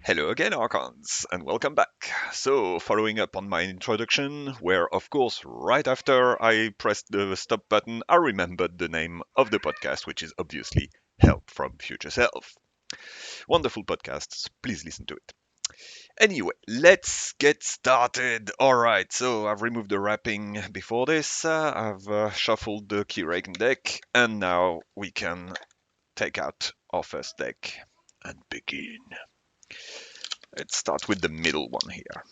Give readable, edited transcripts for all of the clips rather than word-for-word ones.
Hello again, Archons, and welcome back. So, following up on my introduction, where of course, right after I pressed the stop button, I remembered the name of the podcast, which is obviously Help from Future Self. Wonderful podcasts, please listen to it. Anyway, let's get started. Alright, so I've removed the wrapping before this, I've shuffled the Keyraken deck, and now we can take out our first deck and begin. Let's start with the middle one here.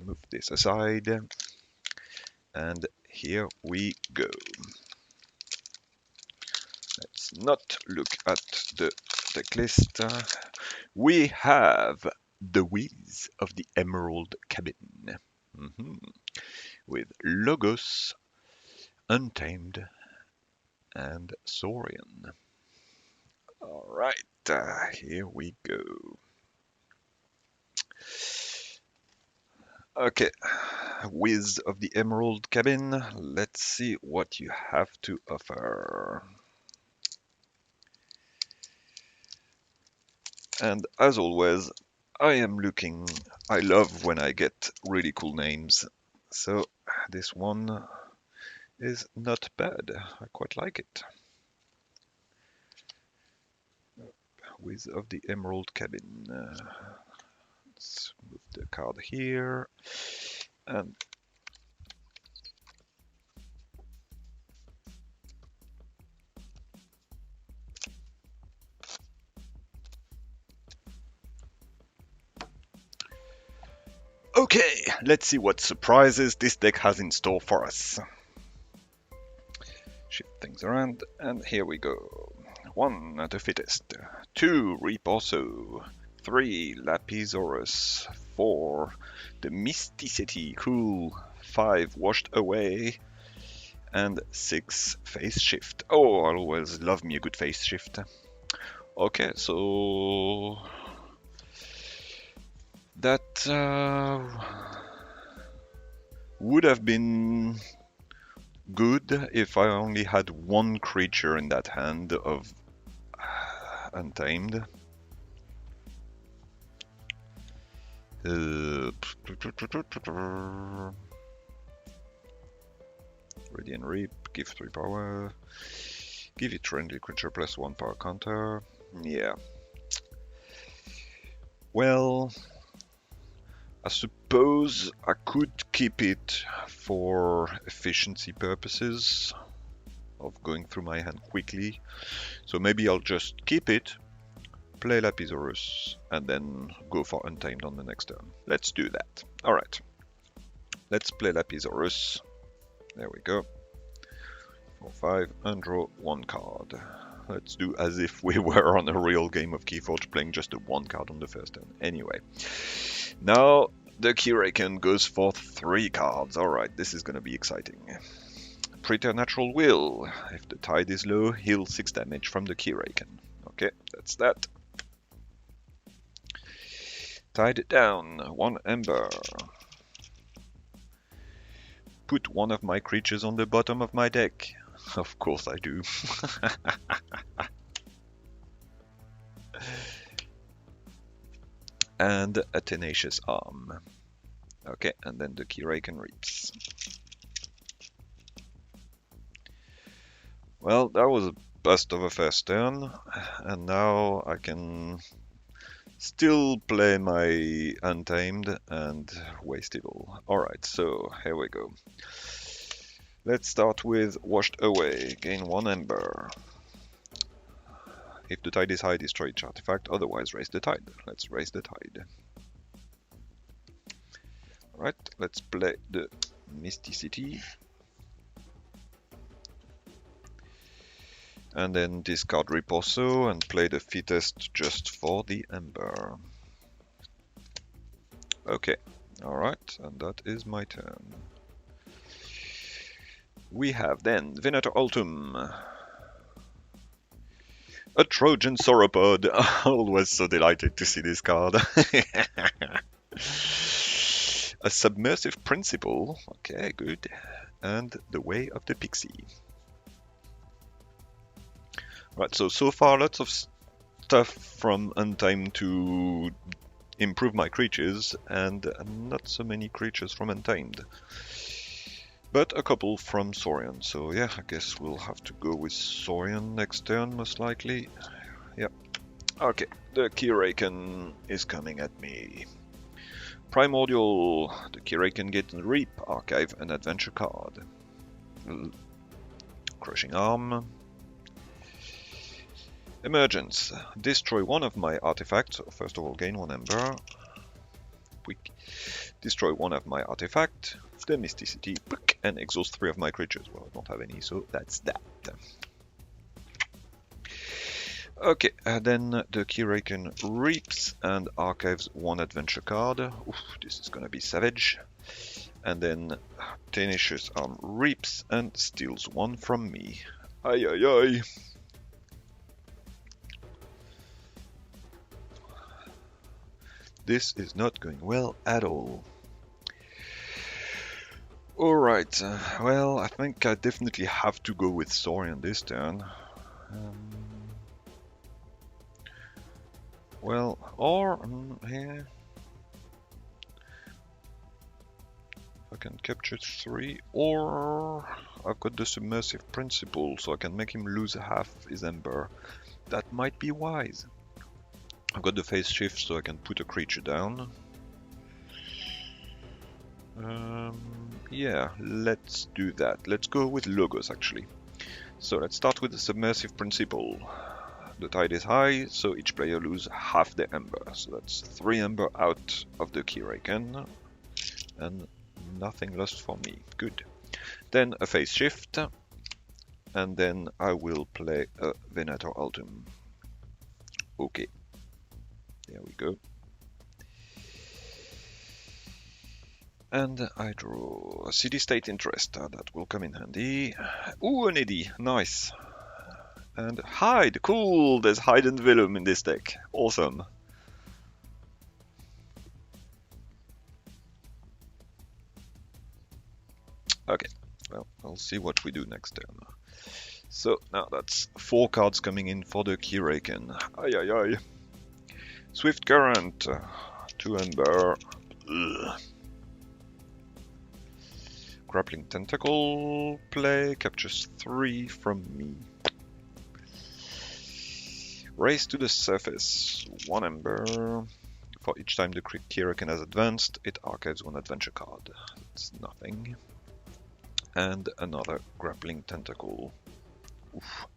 Move this aside. And here we go. Let's not look at the deck list. We have the Whiz of the Emerald Cabin. With Logos, Untamed, and Saurian. Alright, here we go. Okay, Whiz of the Emerald Cabin, let's see what you have to offer. And as always, I love when I get really cool names, so this one is not bad, I quite like it. Whiz of the Emerald Cabin. Let's move the card here. And okay, let's see what surprises this deck has in store for us. Shift things around, and here we go. 1, the Fittest. 2, Riposo. 3, Lapisaurus. 4, the Mysticity, cool. 5, Washed Away. And 6, Phase Shift. Oh, I always love me a good Phase Shift. Okay, so that would have been good if I only had one creature in that hand of Untamed. Radiant Reap, give 3 power. Give it friendly creature plus 1 power counter. Yeah. Well, I suppose I could keep it for efficiency purposes of going through my hand quickly. So maybe I'll just keep it, play Lapisaurus, and then go for Untamed on the next turn. Let's do that. Alright. Let's play Lapisaurus. There we go. 4, 5, and draw 1 card. Let's do as if we were on a real game of Keyforge playing just a 1 card on the first turn. Anyway. Now the Keyraken goes for 3 cards. Alright, this is gonna be exciting. Preternatural Will. If the tide is low, heal 6 damage from the Keyraken. Okay, that's that. Tide it down. 1 Ember. Put one of my creatures on the bottom of my deck. Of course I do. And a Tenacious Arm. Okay, and then the Keyraken Reaps. Well, that was a bust of a first turn, and now I can still play my Untamed and waste it all. Alright, so here we go. Let's start with Washed Away. Gain 1 Ember. If the tide is high, destroy each artifact, otherwise raise the tide. Let's raise the tide. Alright, let's play the Mysticity. And then discard Riposo and play the Fittest just for the Ember. Okay, alright, and that is my turn. We have then Venator Ultum. A Trojan sauropod. Always so delighted to see this card. A submersive principle. Okay, good. And the way of the pixie. Right, so far lots of stuff from Untamed to improve my creatures, and not so many creatures from Untamed. But a couple from Saurian, so yeah, I guess we'll have to go with Saurian next turn, most likely. Yep. Okay, the Keyraken is coming at me. Primordial, the Keyraken gets Reap, Archive, an adventure card. Crushing Arm. Emergence, destroy one of my artifacts. First of all, gain 1 ember. Quick. Destroy one of my artifacts, the Mysticity, and exhaust 3 of my creatures. Well, I don't have any, so that's that. Okay, then the Keyraken reaps and archives 1 adventure card. Oof, this is gonna be savage. And then Tenacious Arm reaps and steals 1 from me. Ay ay ay. This is not going well at all. Alright, well, I think I definitely have to go with Saurian this turn. Well, or yeah, I can capture 3, or I've got the submersive principle, so I can make him lose half his ember. That might be wise. I've got the phase shift, so I can put a creature down. Yeah, let's do that. Let's go with Logos, actually. So let's start with the submersive principle. The tide is high, so each player loses half the ember. So that's 3 ember out of the Keyraken, and nothing lost for me. Good. Then a phase shift, and then I will play a Venator Altum. Okay. There we go. And I draw a city-state interest. That will come in handy. Ooh, an Eddy. Nice. And hide. Cool. There's hide and Velum in this deck. Awesome. Okay. Well, I'll see what we do next turn. So now that's 4 cards coming in for the Keyraken. Ay ay ay. Swift Current, 2 ember. Ugh. Grappling Tentacle play, captures 3 from me. Race to the surface, 1 ember. For each time the Keyraken has advanced, it archives 1 adventure card. It's nothing. And another Grappling Tentacle. Oof.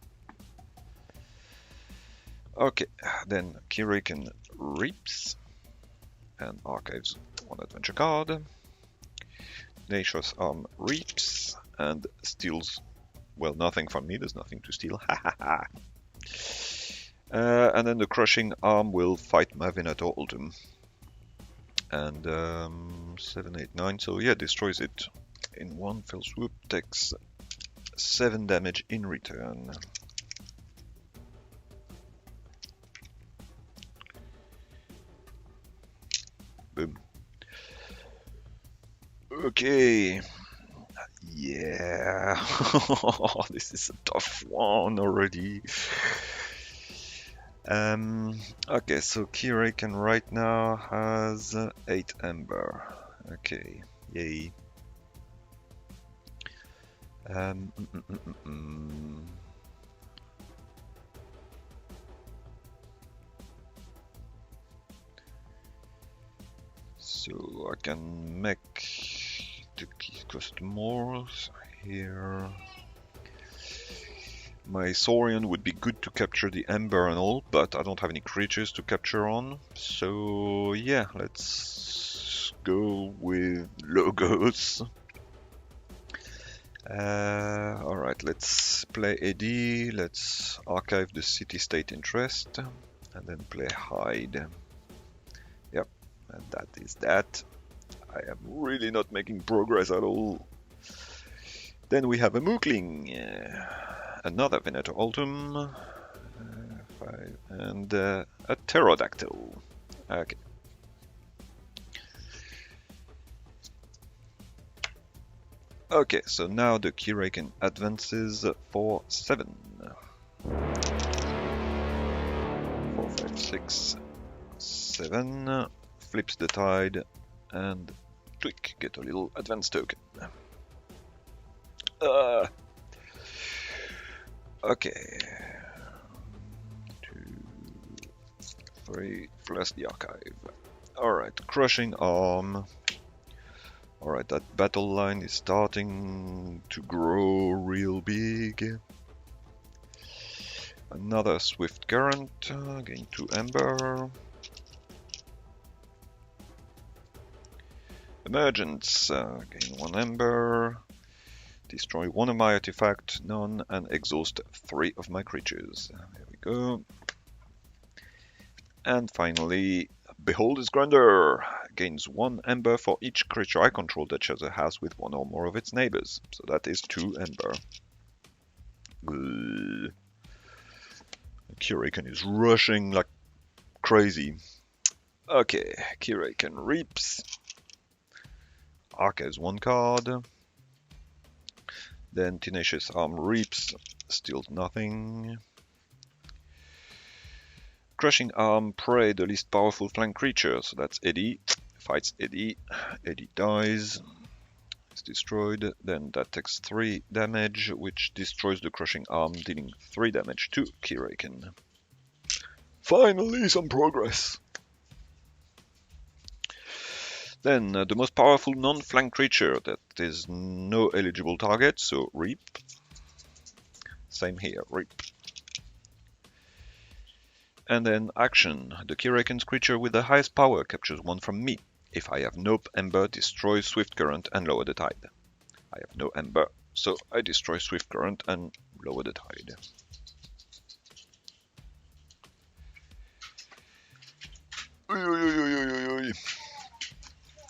Okay, then Keyraken reaps and archives 1 adventure card. Tenacious Arm reaps and steals, well, nothing from me, there's nothing to steal. And then the Crushing Arm will fight my Venator Altum. And 7, 8, 9, so yeah, destroys it in 1 fell swoop, takes 7 damage in return. Boom. Okay. Yeah. This is a tough one already. Okay, so Keyraken right now has 8 ember. Okay, yay. So I can make the cost more here. My Saurian would be good to capture the Ember and all, but I don't have any creatures to capture on. So yeah, let's go with Logos. Alright, let's play AD, let's archive the city-state interest, and then play Hide. Yep, and that is that. I am really not making progress at all. Then we have a Mookling. Another Venator Altum. 5, and a pterodactyl. Okay. Okay, so now the Keyraken advances for 7. 4, 5, 6, 7. Flips the tide and tweak, get a little advance token. Okay. 2, 3, plus the archive. Alright, crushing arm. Alright, that battle line is starting to grow real big. Another swift current, gain 2 ember. Emergence, gain 1 ember. Destroy 1 of my artifact, none, and exhaust 3 of my creatures. There we go. And finally, Behold His Grandeur! Gains 1 ember for each creature I control that shares a house with 1 or more of its neighbors. So that is 2 ember. Keyraken is rushing like crazy. Okay, Keyraken reaps. Archives 1 card. Then Tenacious Arm reaps, steals nothing. Crushing Arm, prey the least powerful flank creature, so that's Eddie. Fights Eddie. Eddie dies. It's destroyed. Then that takes 3 damage, which destroys the Crushing Arm, dealing 3 damage to Keyraken. Finally, some progress! Then the most powerful non-flank creature, that is no eligible target, so Reap. Same here, Reap. And then action. The Keyraken's creature with the highest power captures 1 from me. If I have no ember, destroy Swift Current and lower the tide. I have no ember, so I destroy Swift Current and lower the tide.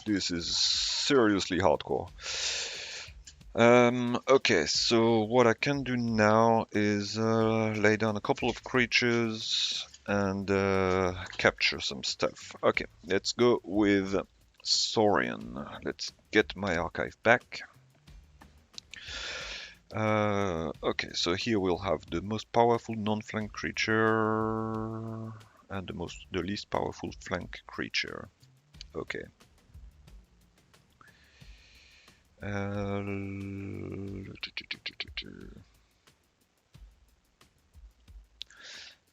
This is seriously hardcore. Okay, so what I can do now is lay down a couple of creatures and capture some stuff. Okay, let's go with Saurian. Let's get my archive back. Okay, so here we'll have the most powerful non-flank creature and the least powerful flank creature. Okay.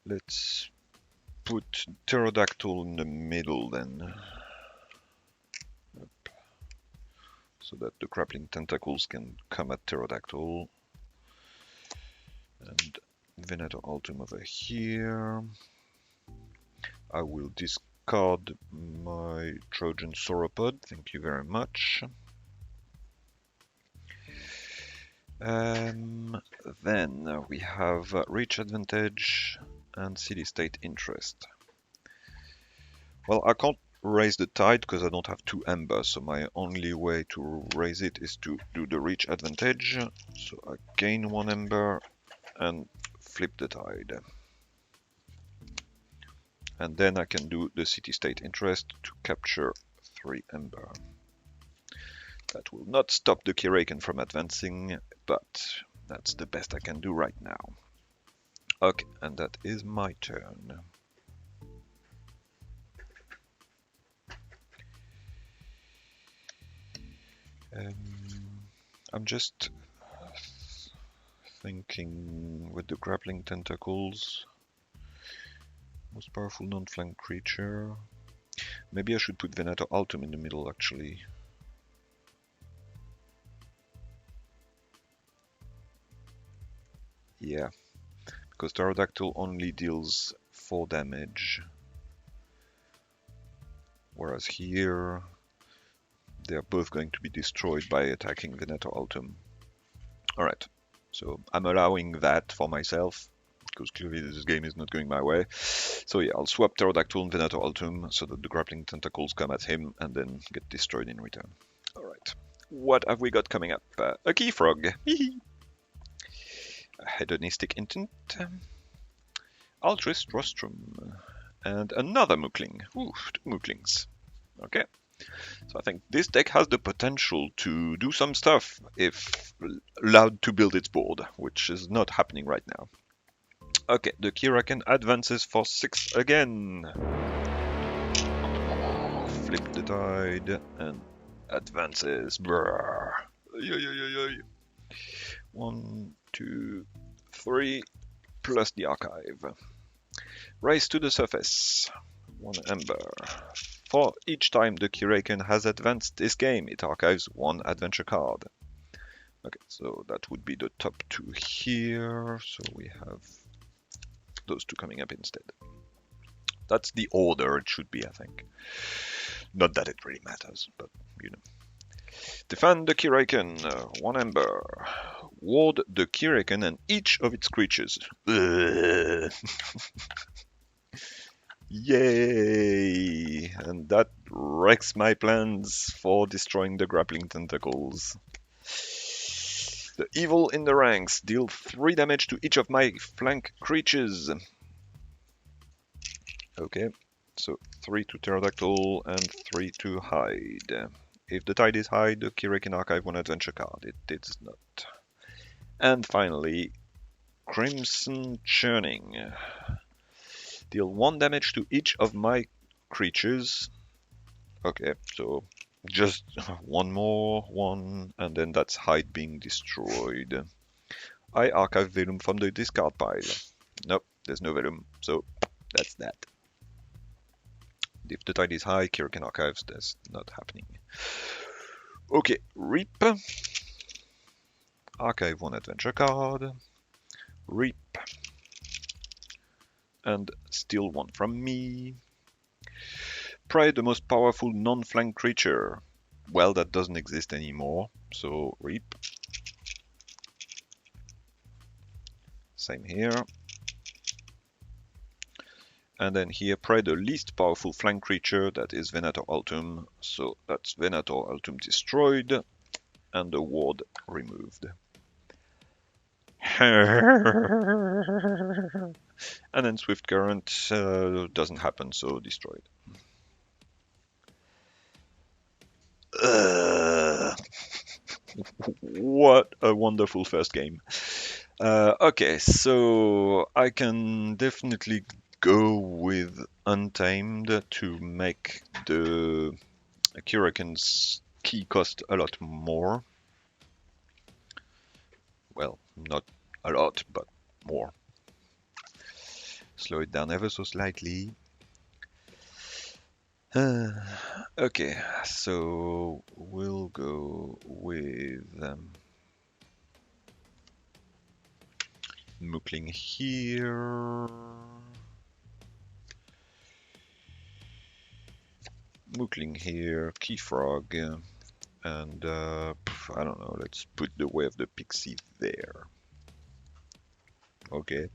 Let's put Pterodactyl in the middle then. Yep. So that the grappling tentacles can come at Pterodactyl. And Venator Altum over here. I will discard my Trojan Sauropod, thank you very much. Then we have Reach Advantage and City-State Interest. Well, I can't raise the tide because I don't have 2 embers, so my only way to raise it is to do the Reach Advantage. So I gain 1 ember and flip the tide. And then I can do the City-State Interest to capture 3 ember. That will not stop the Keyraken from advancing, but that's the best I can do right now. Okay, and that is my turn. I'm just thinking with the grappling tentacles. Most powerful non-flank creature. Maybe I should put Venator Altum in the middle actually. Yeah, because Pterodactyl only deals 4 damage. Whereas here, they are both going to be destroyed by attacking Venator Altum. Alright, so I'm allowing that for myself, because clearly this game is not going my way. So yeah, I'll swap Pterodactyl and Venator Altum so that the grappling tentacles come at him and then get destroyed in return. Alright, what have we got coming up? A Key Frog. A Hedonistic Intent. Altruist Rostrum. And another Mookling. Ooh, 2 Mooklings. Okay. So I think this deck has the potential to do some stuff if allowed to build its board, which is not happening right now. Okay, the Keyraken advances for 6 again. Flip the tide and advances. Brrr. 1, 2, 3, plus the archive. Race to the surface. 1 ember. For each time the Keyraken has advanced this game, it archives 1 adventure card. Okay, so that would be the top 2 here. So we have those 2 coming up instead. That's the order it should be, I think. Not that it really matters, but you know. Defend the Keyraken, 1 ember. Ward the Keyraken and each of its creatures. Yay! And that wrecks my plans for destroying the grappling tentacles. The evil in the ranks. Deal 3 damage to each of my flank creatures. Okay, so 3 to Pterodactyl and 3 to hide. If the tide is high, the Keyraken archive 1 adventure card. It did not. And finally, Crimson Churning. Deal 1 damage to each of my creatures. Okay, so just 1 more, 1, and then that's hide being destroyed. I archive Velum from the discard pile. Nope, there's no Velum, so that's that. If the tide is high, Keyraken archives, that's not happening. Okay, Reap. Archive 1 adventure card. Reap. And steal 1 from me. Pray the most powerful non-flank creature. Well, that doesn't exist anymore, so Reap. Same here. And then here, pray the least powerful flank creature, that is Venator Altum. So that's Venator Altum destroyed, and the ward removed. And then Swift Current doesn't happen, so destroyed. What a wonderful first game. Okay, so I can definitely go with Untamed to make the Keyraken's key cost a lot more. Well, not a lot, but more. Slow it down ever so slightly. Okay, so we'll go with Mookling here. Mookling here, Keyfrog, and I don't know, let's put the Way of the Pixie there. Okay,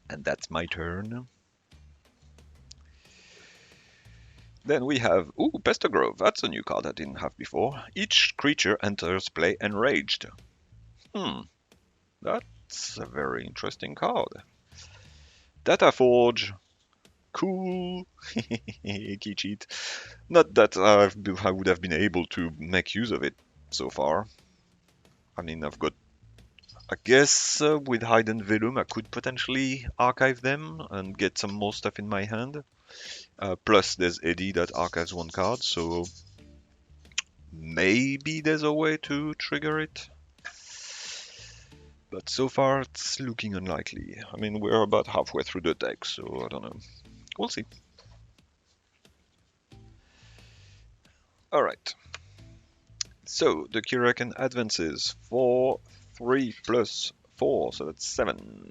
and that's my turn. Then we have, ooh, Pestergrove. That's a new card I didn't have before. Each creature enters play enraged. That's a very interesting card. Data Forge. Cool. Key cheat. Not that I would have been able to make use of it so far. I mean, I've got, I guess with Hide and Velum I could potentially archive them and get some more stuff in my hand. Plus there's Eddie that archives 1 card, so maybe there's a way to trigger it. But so far it's looking unlikely. I mean, we're about halfway through the deck, so I don't know. We'll see. Alright. So the Keyraken advances for 3 plus 4, so that's 7.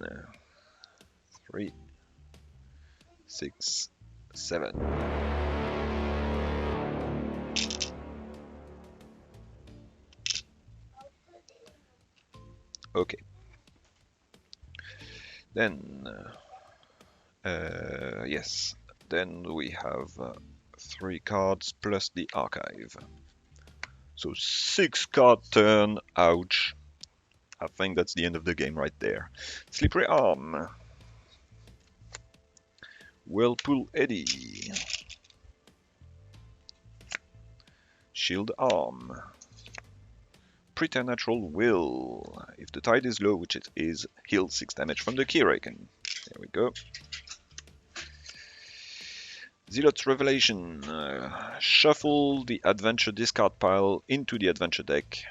3, 6, 7. Okay. Then, yes, then we have 3 cards plus the archive. So 6 card turn, ouch. I think that's the end of the game right there. Slippery Arm. Whirlpool Eddy. Shield Arm. Preternatural Will. If the tide is low, which it is, heal 6 damage from the Keyraken. There we go. Zealot's Revelation. Shuffle the adventure discard pile into the adventure deck.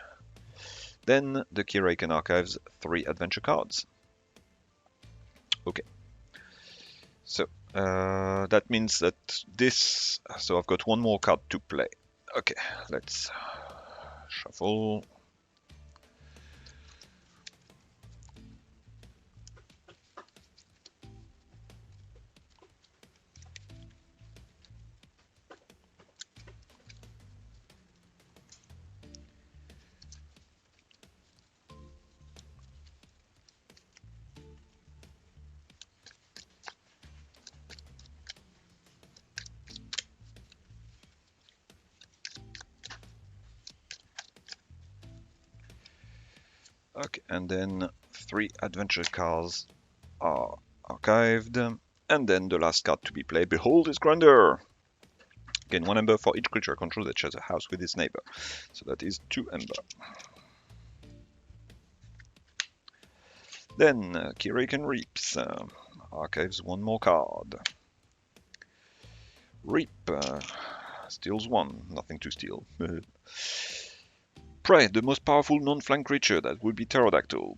Then the Keyraken archives 3 adventure cards. Okay. So that means that this. So I've got one more card to play. Okay, let's shuffle. Okay, and then 3 adventure cards are archived, and then the last card to be played, Behold his Grandeur! Gain 1 ember for each creature control that shares a house with its neighbor. So that is 2 ember. Then Keyraken Reaps, archives 1 more card. Reap, steals 1, nothing to steal. Prey, the most powerful non-flank creature, that would be Pterodactyl.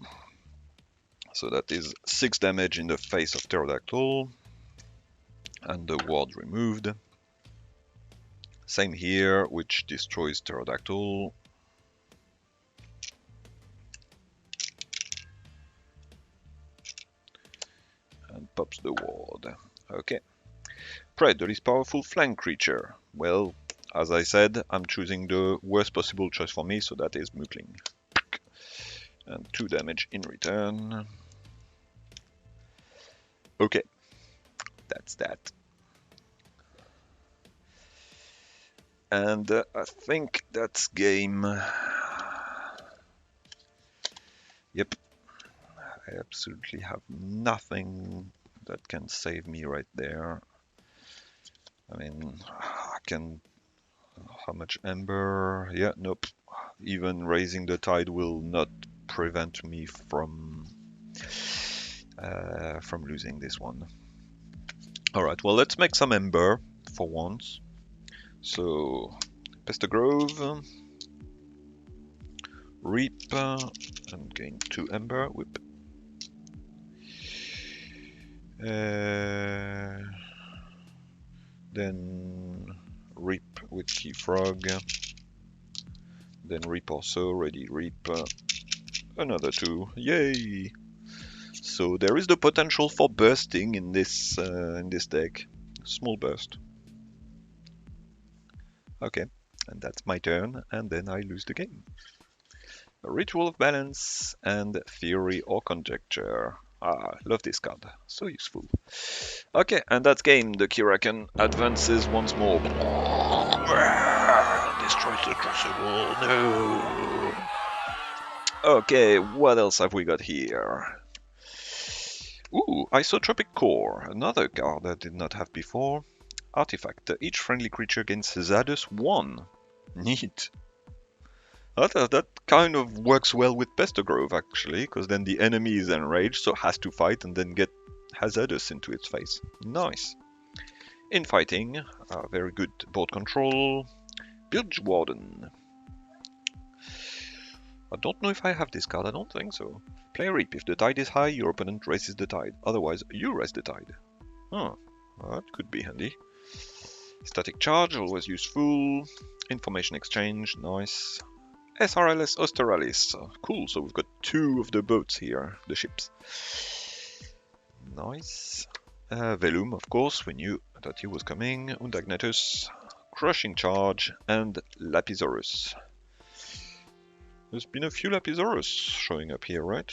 So that is 6 damage in the face of Pterodactyl. And the ward removed. Same here, which destroys Pterodactyl. And pops the ward. Okay. Prey, the least powerful flank creature. Well, as I said, I'm choosing the worst possible choice for me, so that is Mukling. And 2 damage in return. Okay, that's that. And I think that's game. Yep, I absolutely have nothing that can save me right there. I mean, I can... How much ember? Yeah, nope. Even raising the tide will not prevent me from losing this one. Alright, well, let's make some ember for once. So, Pester Grove, Reap, and gain 2 ember. Whip. Then Reap with Key Frog. Then Reap also, ready Reap. Another 2. Yay! So there is the potential for bursting in this deck. Small burst. Okay, and that's my turn, and then I lose the game. A Ritual of Balance and Theory or Conjecture. Ah, love this card. So useful. Okay, and that's game. The Keyraken advances once more. Destroys the Crucible. No. Okay, what else have we got here? Ooh, Isotropic Core. Another card I did not have before. Artifact. Each friendly creature gains Zadus 1. Neat. That kind of works well with Pester Grove, actually, because then the enemy is enraged, so has to fight and then get Hazardous into its face. Nice. Infighting, very good board control. Bilge Warden. I don't know if I have this card, I don't think so. Play Reap. If the tide is high, your opponent raises the tide. Otherwise, you raise the tide. Oh, that could be handy. Static Charge, always useful. Information Exchange, nice. SRLS Australis, cool, so we've got 2 of the boats here, the ships. Nice. Velum, of course, we knew that he was coming. Undagnatus, Crushing Charge, and Lapisaurus. There's been a few Lapisaurus showing up here, right?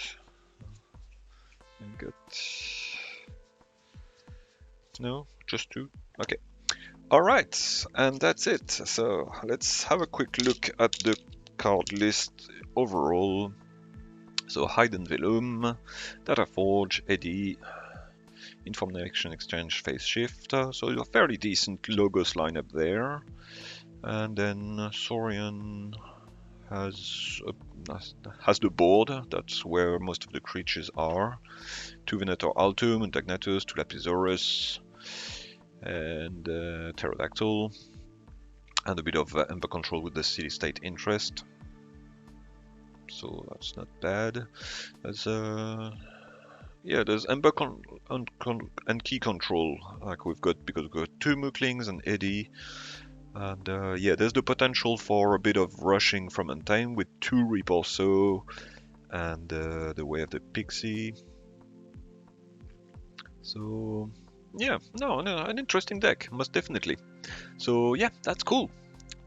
No, just 2? Okay. Alright, and that's it. So let's have a quick look at the card list overall. So Hidden Velum, Data Forge, Eddy, Information exchange, phase shift. So a fairly decent logos lineup there. And then Saurian has the board. That's where most of the creatures are. 2 Venator Altum, Intagnatus, 2 Lapisaurus, and Pterodactyl. And a bit of Ember control with the city-state interest. So that's not bad. There's Ember and key control, like we've got, because we've got 2 Mooklings and Eddie. And there's the potential for a bit of rushing from Untamed with 2 Riposo and the Way of the Pixie. So yeah, no, an interesting deck, most definitely. So yeah, that's cool.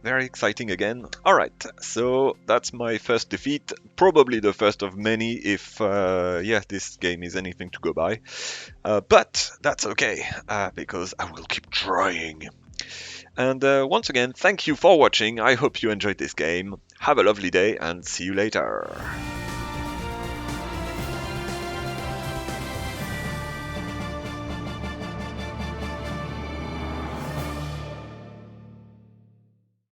Very exciting again. Alright, so that's my first defeat. Probably the first of many if, this game is anything to go by. But that's okay, because I will keep trying. And once again, thank you for watching. I hope you enjoyed this game. Have a lovely day and see you later.